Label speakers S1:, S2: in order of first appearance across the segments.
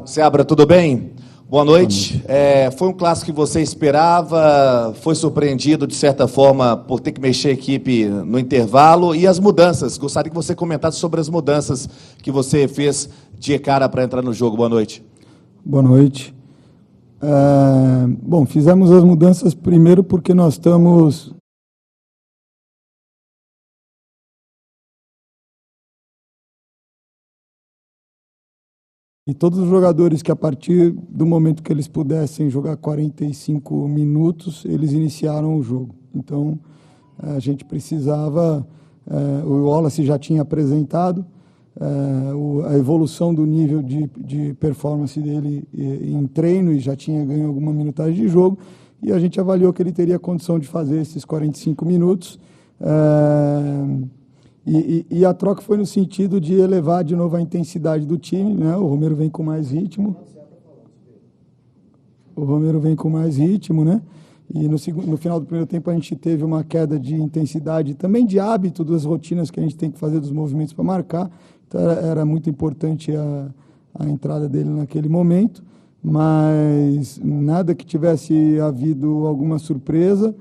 S1: Seabra, tudo bem? Boa noite. Foi um clássico que você esperava? Foi surpreendido, de certa forma, por ter que mexer a equipe no intervalo? E as mudanças? Gostaria que você comentasse sobre as mudanças que você fez de cara para entrar no jogo. Boa noite.
S2: Boa noite. Bom, fizemos as mudanças primeiro porque nós estamos... E todos os jogadores que, a partir do momento que eles pudessem jogar 45 minutos, eles iniciaram o jogo. Então, a gente precisava... o Wallace já tinha apresentado a evolução do nível de performance dele em treino e já tinha ganho alguma minutagem de jogo. E a gente avaliou que ele teria condição de fazer esses 45 minutos. E a troca foi no sentido de elevar de novo a intensidade do time, né? O Romero vem com mais ritmo. Né? E no final do primeiro tempo a gente teve uma queda de intensidade, também de hábito das rotinas que a gente tem que fazer dos movimentos para marcar. Então era muito importante a entrada dele naquele momento, mas nada que tivesse havido alguma surpresa.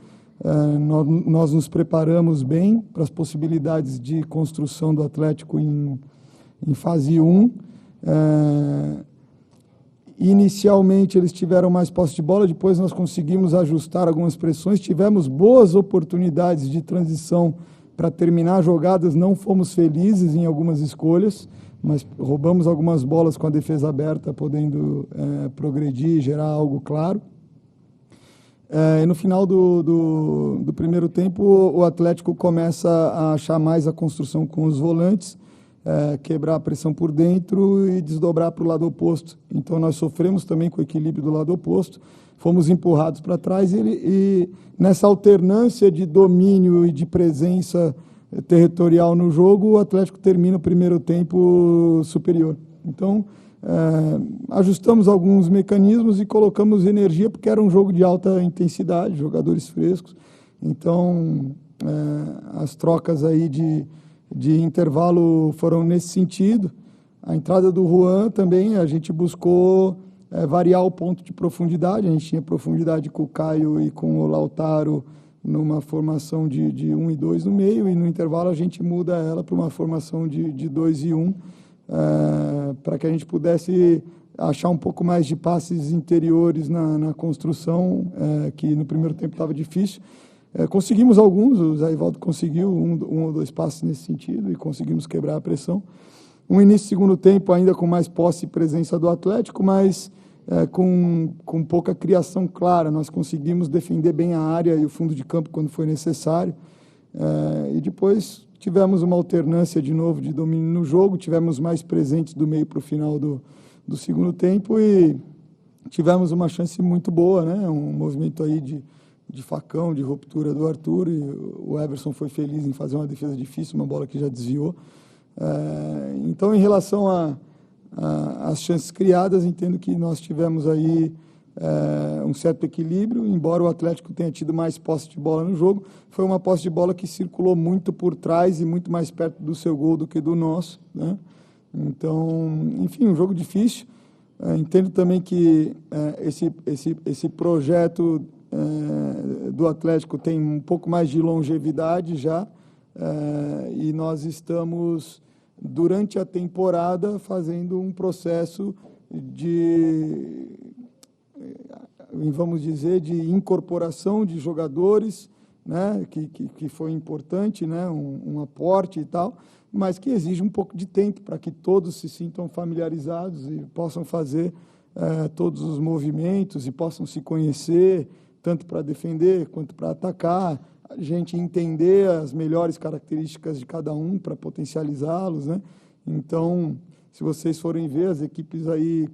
S2: Nós nos preparamos bem para as possibilidades de construção do Atlético em fase 1. Inicialmente eles tiveram mais posse de bola, depois nós conseguimos ajustar algumas pressões, tivemos boas oportunidades de transição para terminar jogadas, não fomos felizes em algumas escolhas, mas roubamos algumas bolas com a defesa aberta, podendo progredir e gerar algo claro. E no final do primeiro tempo, o Atlético começa a achar mais a construção com os volantes, quebrar a pressão por dentro e desdobrar para o lado oposto. Então, nós sofremos também com o equilíbrio do lado oposto, fomos empurrados para trás e nessa alternância de domínio e de presença territorial no jogo, o Atlético termina o primeiro tempo superior. Então, ajustamos alguns mecanismos e colocamos energia, porque era um jogo de alta intensidade, jogadores frescos. Então, as trocas aí de intervalo foram nesse sentido. A entrada do Juan também, a gente buscou variar o ponto de profundidade. A gente tinha profundidade com o Caio e com o Lautaro numa formação de 1 e 2 no meio, e no intervalo a gente muda ela para uma formação de 2 e 1, para que a gente pudesse achar um pouco mais de passes interiores na construção, que no primeiro tempo estava difícil. Conseguimos alguns, o Zé Ivaldo conseguiu um ou dois passes nesse sentido e conseguimos quebrar a pressão. Um início de segundo tempo ainda com mais posse e presença do Atlético, mas com pouca criação clara. Nós conseguimos defender bem a área e o fundo de campo quando foi necessário. E depois tivemos uma alternância de novo de domínio no jogo, tivemos mais presentes do meio para o final do segundo tempo e tivemos uma chance muito boa, né? Um movimento aí de facão, de ruptura do Arthur, e o Everson foi feliz em fazer uma defesa difícil, uma bola que já desviou. Então, em relação às chances criadas, entendo que nós tivemos aí um certo equilíbrio, embora o Atlético tenha tido mais posse de bola no jogo, foi uma posse de bola que circulou muito por trás e muito mais perto do seu gol do que do nosso, né? Então, enfim, um jogo difícil. Entendo também que esse projeto do Atlético tem um pouco mais de longevidade já, e nós estamos, durante a temporada, fazendo um processo vamos dizer, de incorporação de jogadores, né, que foi importante, né, um aporte e tal, mas que exige um pouco de tempo para que todos se sintam familiarizados e possam fazer todos os movimentos e possam se conhecer, tanto para defender quanto para atacar, a gente entender as melhores características de cada um para potencializá-los, né? Então, se vocês forem ver, as equipes aí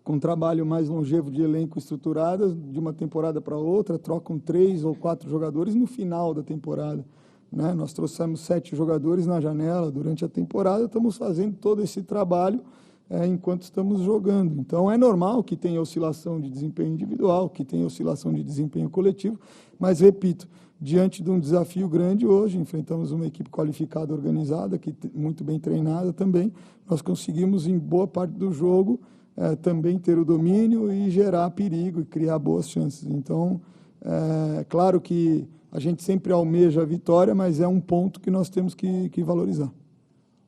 S2: com trabalho mais longevo de elenco estruturadas, de uma temporada para outra, trocam 3 ou 4 jogadores no final da temporada, né? Nós trouxemos 7 jogadores na janela durante a temporada, estamos fazendo todo esse trabalho enquanto estamos jogando. Então, é normal que tenha oscilação de desempenho individual, que tenha oscilação de desempenho coletivo, mas, repito, diante de um desafio grande hoje, enfrentamos uma equipe qualificada, organizada, muito bem treinada também, nós conseguimos, em boa parte do jogo, também ter o domínio e gerar perigo e criar boas chances. Então, claro que a gente sempre almeja a vitória, mas é um ponto que nós temos que valorizar.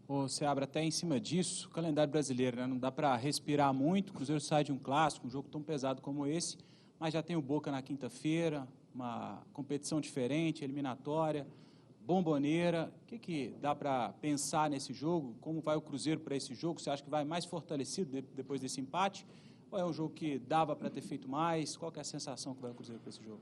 S3: Ô, Seabra, até em cima disso, o calendário brasileiro, né? Não dá para respirar muito, o Cruzeiro sai de um clássico, um jogo tão pesado como esse, mas já tem o Boca na quinta-feira, uma competição diferente, eliminatória, Bomboneira. O que dá para pensar nesse jogo? Como vai o Cruzeiro para esse jogo? Você acha que vai mais fortalecido depois desse empate? Ou é um jogo que dava para ter feito mais? Qual que é a sensação que vai o Cruzeiro para esse jogo?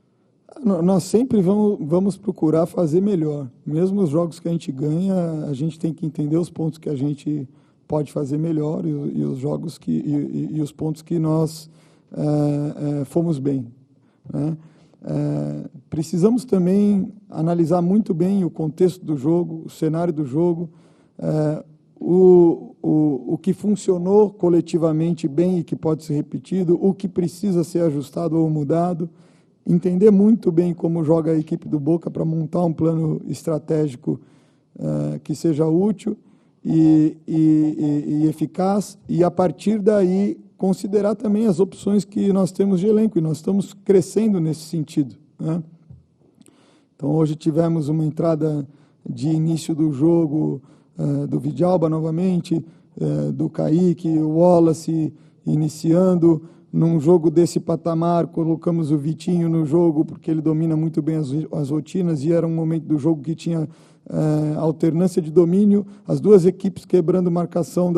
S2: Nós sempre vamos procurar fazer melhor. Mesmo os jogos que a gente ganha, a gente tem que entender os pontos que a gente pode fazer melhor e os jogos e os pontos que nós fomos bem, né? Precisamos também analisar muito bem o contexto do jogo, o cenário do jogo, o que funcionou coletivamente bem e que pode ser repetido, o que precisa ser ajustado ou mudado, entender muito bem como joga a equipe do Boca para montar um plano estratégico que seja útil e eficaz, e a partir daí considerar também as opções que nós temos de elenco, e nós estamos crescendo nesse sentido, né? Então, hoje tivemos uma entrada de início do jogo do Vidalba novamente, do Kaique, o Wallace iniciando. Num jogo desse patamar, colocamos o Vitinho no jogo, porque ele domina muito bem as rotinas, e era um momento do jogo que tinha alternância de domínio, as duas equipes quebrando marcação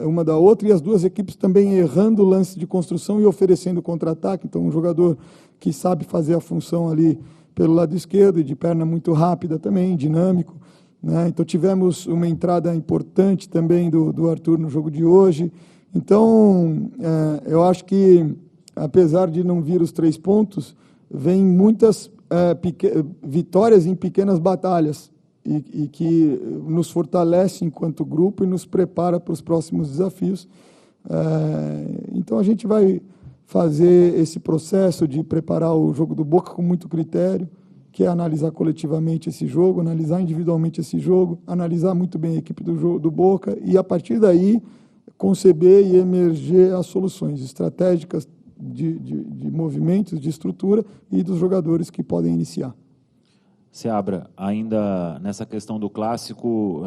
S2: uma da outra, e as duas equipes também errando o lance de construção e oferecendo contra-ataque. Então, um jogador que sabe fazer a função ali pelo lado esquerdo, e de perna muito rápida também, dinâmico, né? Então, tivemos uma entrada importante também do Arthur no jogo de hoje. Então, eu acho que, apesar de não vir os 3 pontos, vem muitas vitórias em pequenas batalhas e que nos fortalece enquanto grupo e nos prepara para os próximos desafios. Então, a gente vai fazer esse processo de preparar o jogo do Boca com muito critério, que é analisar coletivamente esse jogo, analisar individualmente esse jogo, analisar muito bem a equipe do Boca e, a partir daí, conceber e emerger as soluções estratégicas de movimentos, de estrutura e dos jogadores que podem iniciar.
S4: Seabra, ainda nessa questão do clássico,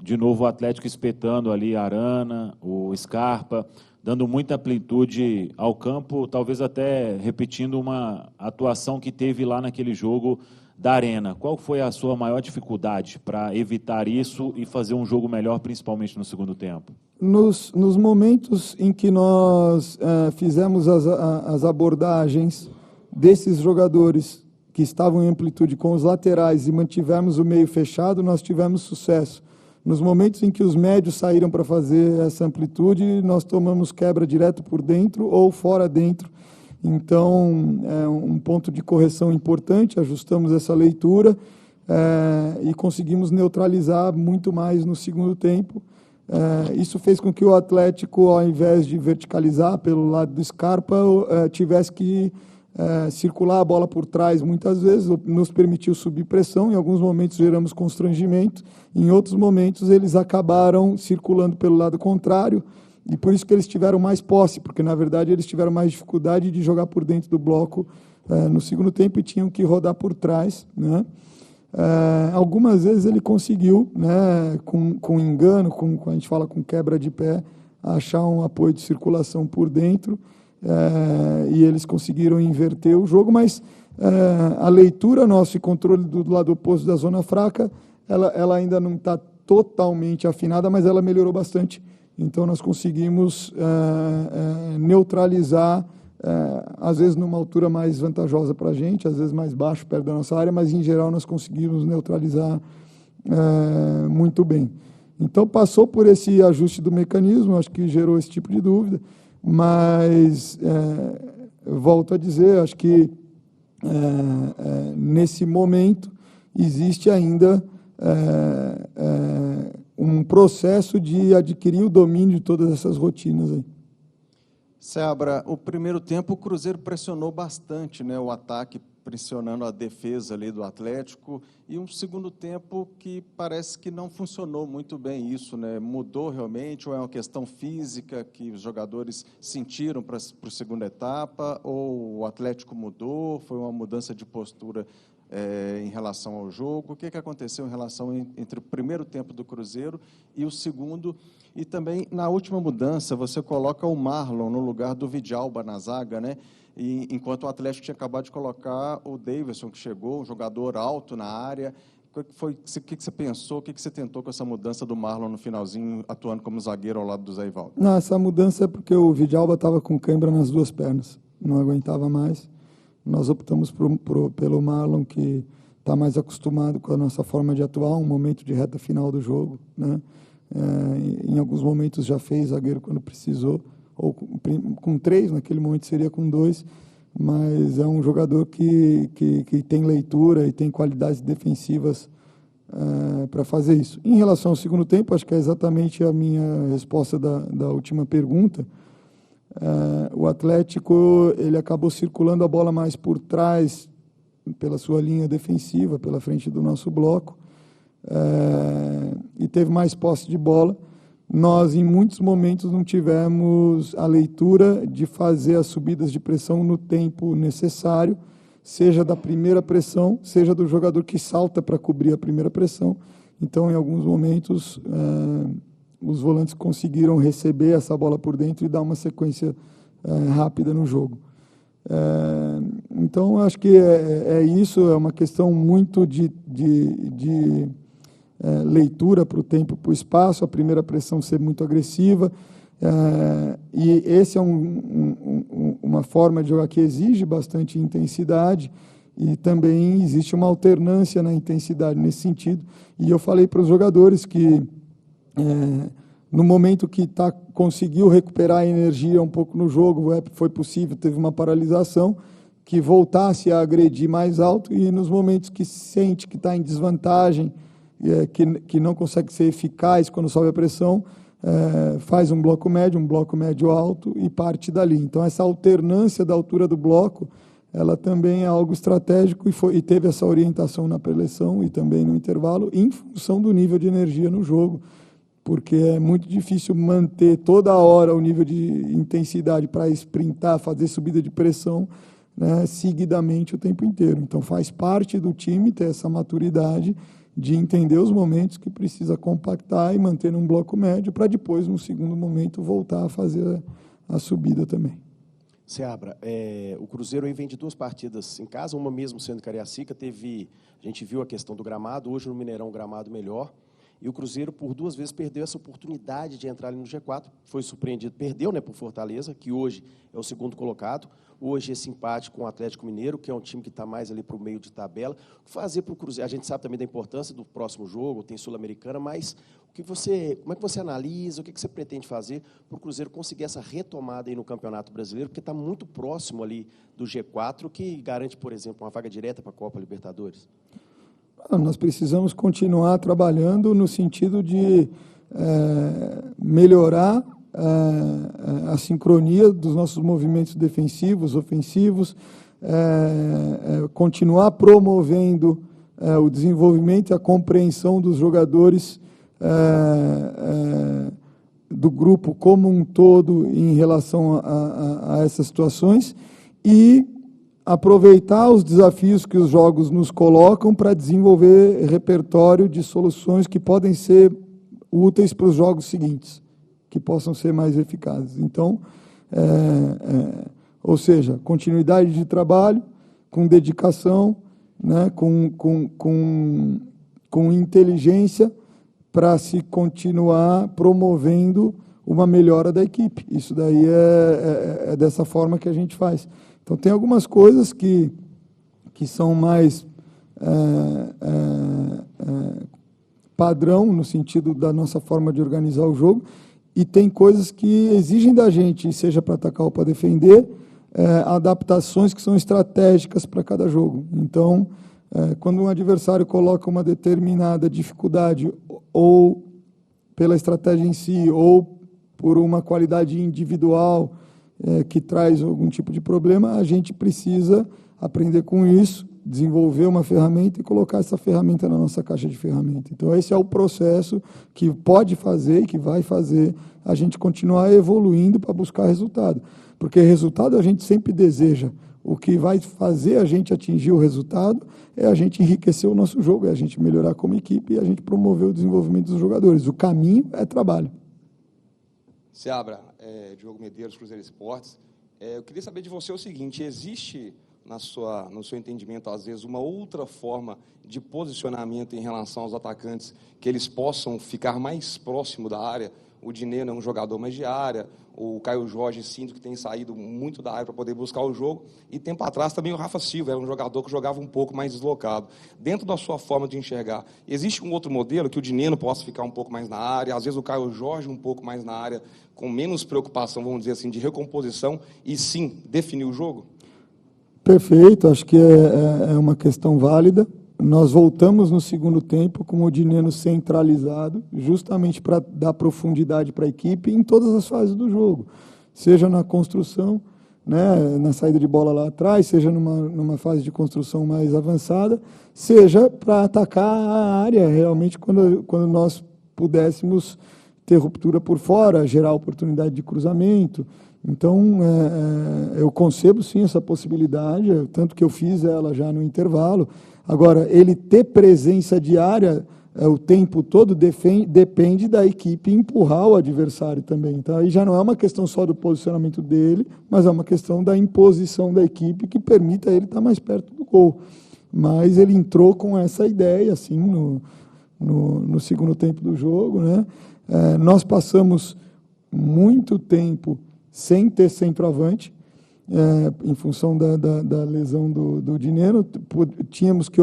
S4: de novo o Atlético espetando ali a Arana, o Scarpa, dando muita amplitude ao campo, talvez até repetindo uma atuação que teve lá naquele jogo da Arena. Qual foi a sua maior dificuldade para evitar isso e fazer um jogo melhor, principalmente no segundo tempo?
S2: Nos momentos em que nós fizemos as abordagens desses jogadores que estavam em amplitude com os laterais e mantivemos o meio fechado, nós tivemos sucesso. Nos momentos em que os médios saíram para fazer essa amplitude, nós tomamos quebra direto por dentro ou fora dentro. Então, é um ponto de correção importante, ajustamos essa leitura e conseguimos neutralizar muito mais no segundo tempo. Isso fez com que o Atlético, ao invés de verticalizar pelo lado do Scarpa, tivesse que circular a bola por trás muitas vezes, nos permitiu subir pressão. Em alguns momentos geramos constrangimento, em outros momentos eles acabaram circulando pelo lado contrário, e por isso que eles tiveram mais posse, porque na verdade eles tiveram mais dificuldade de jogar por dentro do bloco no segundo tempo e tinham que rodar por trás, né? Algumas vezes ele conseguiu, né, com engano, a gente fala com quebra de pé, achar um apoio de circulação por dentro, e eles conseguiram inverter o jogo, mas a leitura nossa e controle do lado oposto da zona fraca, ela ainda não está totalmente afinada, mas ela melhorou bastante. Então, nós conseguimos neutralizar, às vezes numa altura mais vantajosa para a gente, às vezes mais baixo, perto da nossa área, mas, em geral, nós conseguimos neutralizar muito bem. Então, passou por esse ajuste do mecanismo, acho que gerou esse tipo de dúvida, mas, volto a dizer, acho que, nesse momento, existe ainda um processo de adquirir o domínio de todas essas rotinas aí.
S5: Seabra, o primeiro tempo o Cruzeiro pressionou bastante, né, o ataque, pressionando a defesa ali do Atlético, e um segundo tempo que parece que não funcionou muito bem isso, né? Mudou realmente, ou é uma questão física que os jogadores sentiram para a segunda etapa, ou o Atlético mudou, foi uma mudança de postura em relação ao jogo? O que aconteceu em relação entre o primeiro tempo do Cruzeiro e o segundo? E também, na última mudança, você coloca o Marlon no lugar do Vidalba na zaga, né? E, enquanto o Atlético tinha acabado de colocar o Davidson, que chegou, um jogador alto na área. O que você pensou, o que você tentou com essa mudança do Marlon no finalzinho, atuando como zagueiro ao lado do Zé Ivaldo?
S2: Não, essa mudança é porque o Vidalba estava com cãibra nas duas pernas, não aguentava mais. Nós optamos pelo Marlon, que está mais acostumado com a nossa forma de atuar, um momento de reta final do jogo, né? Em alguns momentos já fez zagueiro quando precisou, ou com 3, naquele momento seria com 2, mas é um jogador que tem leitura e tem qualidades defensivas para fazer isso. Em relação ao segundo tempo, acho que é exatamente a minha resposta da última pergunta. O Atlético ele acabou circulando a bola mais por trás, pela sua linha defensiva, pela frente do nosso bloco, e teve mais posse de bola. Nós, em muitos momentos, não tivemos a leitura de fazer as subidas de pressão no tempo necessário, seja da primeira pressão, seja do jogador que salta para cobrir a primeira pressão. Então, em alguns momentos, os volantes conseguiram receber essa bola por dentro e dar uma sequência rápida no jogo. Então, acho que é isso, é uma questão muito de leitura para o tempo, para o espaço, a primeira pressão ser muito agressiva, e esse é uma forma de jogar que exige bastante intensidade, e também existe uma alternância na intensidade nesse sentido. E eu falei para os jogadores que, no momento que conseguiu recuperar a energia um pouco no jogo, foi possível, teve uma paralisação, que voltasse a agredir mais alto, e nos momentos que sente que está em desvantagem, que não consegue ser eficaz quando sobe a pressão, faz um bloco médio alto e parte dali. Então, essa alternância da altura do bloco, ela também é algo estratégico e teve essa orientação na preleção e também no intervalo, em função do nível de energia no jogo, porque é muito difícil manter toda hora o nível de intensidade para sprintar, fazer subida de pressão, né, seguidamente o tempo inteiro. Então, faz parte do time ter essa maturidade de entender os momentos que precisa compactar e manter num bloco médio, para depois, no segundo momento, voltar a fazer a subida também.
S6: Seabra, o Cruzeiro aí vem de 2 partidas em casa, uma mesmo sendo Cariacica, a gente viu a questão do gramado, hoje no Mineirão o gramado melhor, e o Cruzeiro por 2 vezes perdeu essa oportunidade de entrar ali no G4, foi surpreendido, perdeu, né, por Fortaleza, que hoje é o segundo colocado, hoje esse empate com o Atlético Mineiro, que é um time que está mais ali para o meio de tabela. O que fazer para o Cruzeiro? A gente sabe também da importância do próximo jogo, tem Sul-Americana, mas como é que você analisa, o que você pretende fazer para o Cruzeiro conseguir essa retomada aí no Campeonato Brasileiro, porque está muito próximo ali do G4, que garante, por exemplo, uma vaga direta para a Copa Libertadores?
S2: Nós precisamos continuar trabalhando no sentido de melhorar a sincronia dos nossos movimentos defensivos, ofensivos, continuar promovendo o desenvolvimento e a compreensão dos jogadores do grupo como um todo em relação a essas situações e aproveitar os desafios que os jogos nos colocam para desenvolver repertório de soluções que podem ser úteis para os jogos seguintes, que possam ser mais eficazes. Então, ou seja, continuidade de trabalho, com dedicação, né, com inteligência, para se continuar promovendo uma melhora da equipe. Isso daí é dessa forma que a gente faz. Então, tem algumas coisas que são mais padrão, no sentido da nossa forma de organizar o jogo, e tem coisas que exigem da gente, seja para atacar ou para defender, adaptações que são estratégicas para cada jogo. Então, quando um adversário coloca uma determinada dificuldade, ou pela estratégia em si, ou por uma qualidade individual, que traz algum tipo de problema, a gente precisa aprender com isso, desenvolver uma ferramenta e colocar essa ferramenta na nossa caixa de ferramentas. Então, esse é o processo que pode fazer e que vai fazer a gente continuar evoluindo para buscar resultado. Porque resultado a gente sempre deseja. O que vai fazer a gente atingir o resultado é a gente enriquecer o nosso jogo, é a gente melhorar como equipe e a gente promover o desenvolvimento dos jogadores. O caminho é trabalho.
S7: Seabra, Diogo Medeiros, Cruzeiro Esportes. Eu queria saber de você o seguinte: existe no seu entendimento, às vezes, uma outra forma de posicionamento em relação aos atacantes, que eles possam ficar mais próximo da área? O Dineno é um jogador mais de área, o Caio Jorge, sinto que tem saído muito da área para poder buscar o jogo, e tempo atrás também o Rafa Silva era um jogador que jogava um pouco mais deslocado. Dentro da sua forma de enxergar, existe um outro modelo que o Dineno possa ficar um pouco mais na área, às vezes o Caio Jorge um pouco mais na área, com menos preocupação, vamos dizer assim, de recomposição, e sim, definir o jogo?
S2: Perfeito, acho que é uma questão válida. Nós voltamos no segundo tempo com o Dineno centralizado, justamente para dar profundidade para a equipe em todas as fases do jogo, seja na construção, né, na saída de bola lá atrás, seja numa fase de construção mais avançada, seja para atacar a área, realmente, quando nós pudéssemos ter ruptura por fora, gerar oportunidade de cruzamento. Então, eu concebo, sim, essa possibilidade, tanto que eu fiz ela já no intervalo. Agora, ele ter presença diária o tempo todo depende da equipe empurrar o adversário também. Então, aí já não é uma questão só do posicionamento dele, mas é uma questão da imposição da equipe que permita ele estar mais perto do gol. Mas ele entrou com essa ideia, assim, no segundo tempo do jogo, né? Nós passamos muito tempo sem ter centroavante, em função da lesão do Dineno, tínhamos que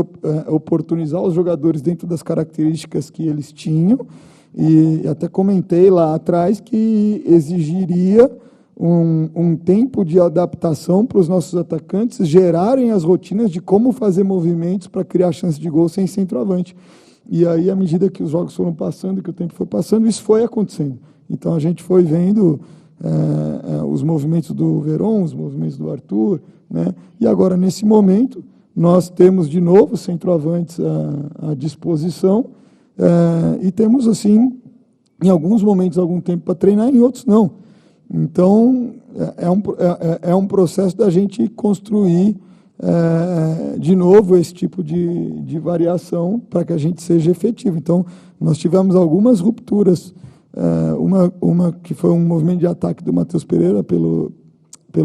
S2: oportunizar os jogadores dentro das características que eles tinham, e até comentei lá atrás que exigiria um tempo de adaptação para os nossos atacantes gerarem as rotinas de como fazer movimentos para criar chance de gol sem centroavante. E aí, à medida que os jogos foram passando, que o tempo foi passando, isso foi acontecendo. Então, a gente foi vendo os movimentos do Veron, os movimentos do Arthur, né? E agora, nesse momento, nós temos de novo centroavantes à disposição, e temos, assim, em alguns momentos, algum tempo para treinar, em outros não. Então, é um processo da gente construir, de novo, esse tipo de variação para que a gente seja efetivo. Então, nós tivemos algumas rupturas, uma que foi um movimento de ataque do Matheus Pereira pelo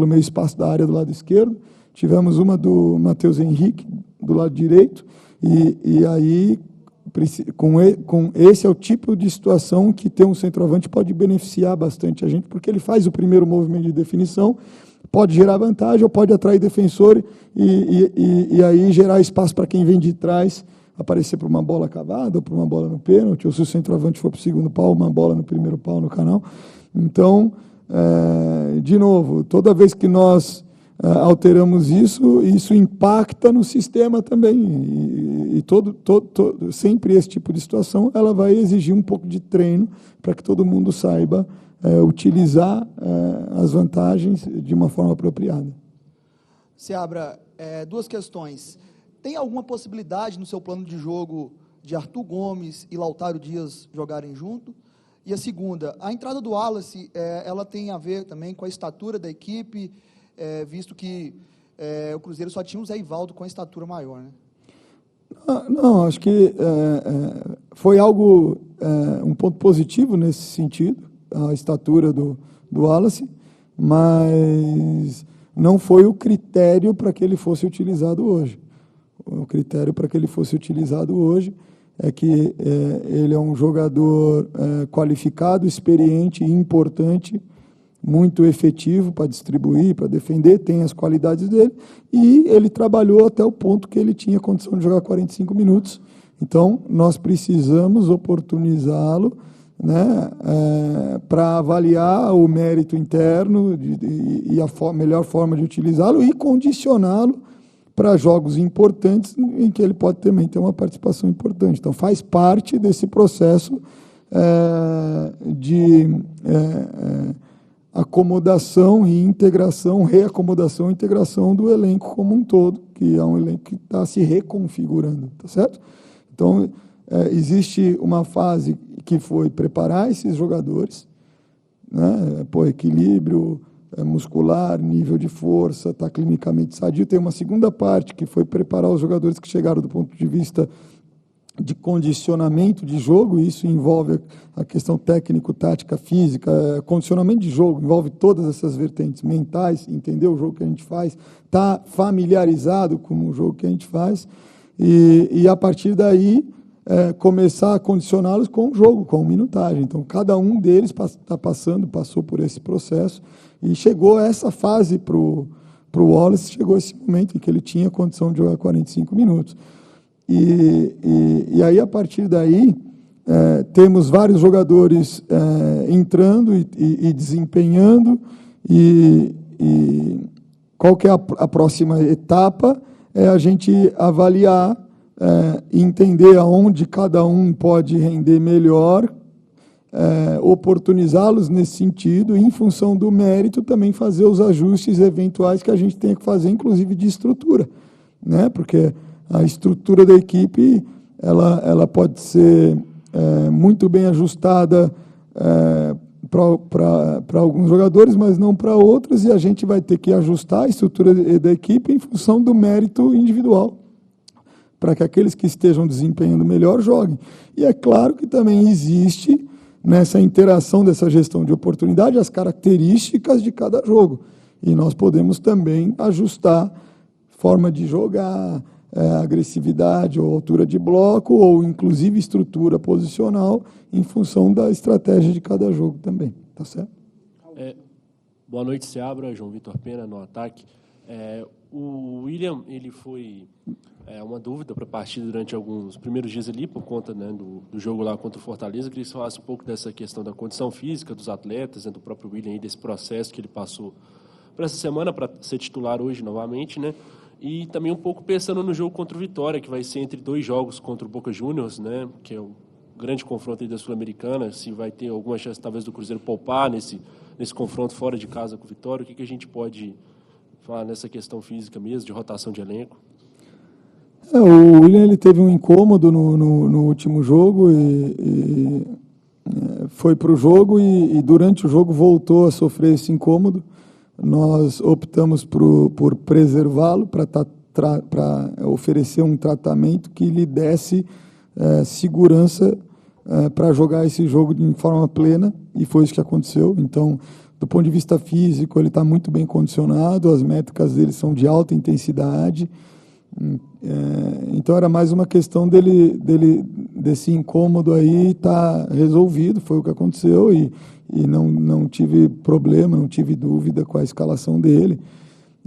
S2: meio espaço da área do lado esquerdo, tivemos uma do Matheus Henrique do lado direito, e aí com esse é o tipo de situação que ter um centroavante pode beneficiar bastante a gente, porque ele faz o primeiro movimento de definição, pode gerar vantagem ou pode atrair defensor e aí gerar espaço para quem vem de trás aparecer para uma bola cavada ou para uma bola no pênalti, ou se o centroavante for para o segundo pau, uma bola no primeiro pau no canal. Então, de novo, toda vez que nós alteramos isso impacta no sistema também, e sempre esse tipo de situação ela vai exigir um pouco de treino para que todo mundo saiba utilizar as vantagens de uma forma apropriada.
S8: Seabra, duas questões. Tem alguma possibilidade no seu plano de jogo de Arthur Gomes e Lautaro Dias jogarem junto? E a segunda, a entrada do Wallace, ela tem a ver também com a estatura da equipe, visto que o Cruzeiro só tinha o Zé Ivaldo com a estatura maior, né?
S2: Não, acho que foi algo, um ponto positivo nesse sentido, a estatura do Wallace, mas não foi o critério para que ele fosse utilizado hoje. O critério para que ele fosse utilizado hoje é que ele é um jogador qualificado, experiente e importante, muito efetivo para distribuir, para defender, tem as qualidades dele, e ele trabalhou até o ponto que ele tinha condição de jogar 45 minutos. Então, nós precisamos oportunizá-lo, né, para avaliar o mérito interno e a melhor forma de utilizá-lo e condicioná-lo para jogos importantes em que ele pode também ter uma participação importante. Então, faz parte desse processo de acomodação e integração, reacomodação e integração do elenco como um todo, que é um elenco que está se reconfigurando, tá certo? Então, existe uma fase que foi preparar esses jogadores, né, equilíbrio muscular, nível de força, está clinicamente sadio. Tem uma segunda parte que foi preparar os jogadores que chegaram do ponto de vista de condicionamento de jogo, e isso envolve a questão técnico, tática, física, condicionamento de jogo, envolve todas essas vertentes mentais, entender o jogo que a gente faz, estar familiarizado com o jogo que a gente faz, e a partir daí começar a condicioná-los com o jogo, com minutagem. Então, cada um deles passou por esse processo, e chegou a essa fase para o Wallace, chegou esse momento em que ele tinha condição de jogar 45 minutos. E aí, a partir daí, temos vários jogadores entrando e desempenhando, e qual que é a próxima etapa? É a gente avaliar e entender aonde cada um pode render melhor, oportunizá-los nesse sentido, e, em função do mérito, também fazer os ajustes eventuais que a gente tem que fazer, inclusive de estrutura, né? Porque a estrutura da equipe ela pode ser muito bem ajustada para alguns jogadores, mas não para outros, e a gente vai ter que ajustar a estrutura da equipe em função do mérito individual, para que aqueles que estejam desempenhando melhor joguem. E é claro que também existe, nessa interação dessa gestão de oportunidade, as características de cada jogo. E nós podemos também ajustar forma de jogar, agressividade ou altura de bloco, ou inclusive estrutura posicional, em função da estratégia de cada jogo também. Tá certo?
S9: Boa noite, Seabra. João Vitor Pena, no ataque. O William, ele foi uma dúvida para a partida durante alguns primeiros dias ali, por conta, né, do jogo lá contra o Fortaleza. Eu queria que você falasse um pouco dessa questão da condição física dos atletas, né, do próprio William, aí, desse processo que ele passou para essa semana, para ser titular hoje novamente, né? E também um pouco pensando no jogo contra o Vitória, que vai ser entre 2 jogos contra o Boca Juniors, né, que é o grande confronto aí da Sul-Americana, se vai ter alguma chance talvez do Cruzeiro poupar nesse confronto fora de casa com o Vitória. O que a gente pode falar nessa questão física mesmo, de rotação de elenco?
S2: O William, ele teve um incômodo no último jogo, e foi para o jogo, e durante o jogo voltou a sofrer esse incômodo. Nós optamos por preservá-lo, para oferecer um tratamento que lhe desse segurança para jogar esse jogo de forma plena, e foi isso que aconteceu. Então, do ponto de vista físico, ele está muito bem condicionado, as métricas dele são de alta intensidade. Então, era mais uma questão desse incômodo aí estar resolvido, foi o que aconteceu, e não tive problema, não tive dúvida com a escalação dele.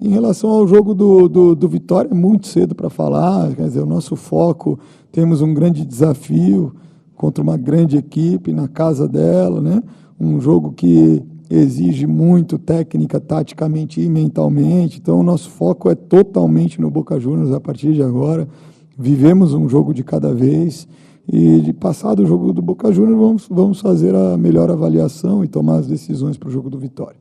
S2: Em relação ao jogo do Vitória, é muito cedo para falar, quer dizer, o nosso foco, temos um grande desafio contra uma grande equipe na casa dela, né? Um jogo que exige muito técnica, taticamente e mentalmente. Então, o nosso foco é totalmente no Boca Juniors a partir de agora. Vivemos um jogo de cada vez, e, de passado o jogo do Boca Juniors, vamos fazer a melhor avaliação e tomar as decisões para o jogo do Vitória.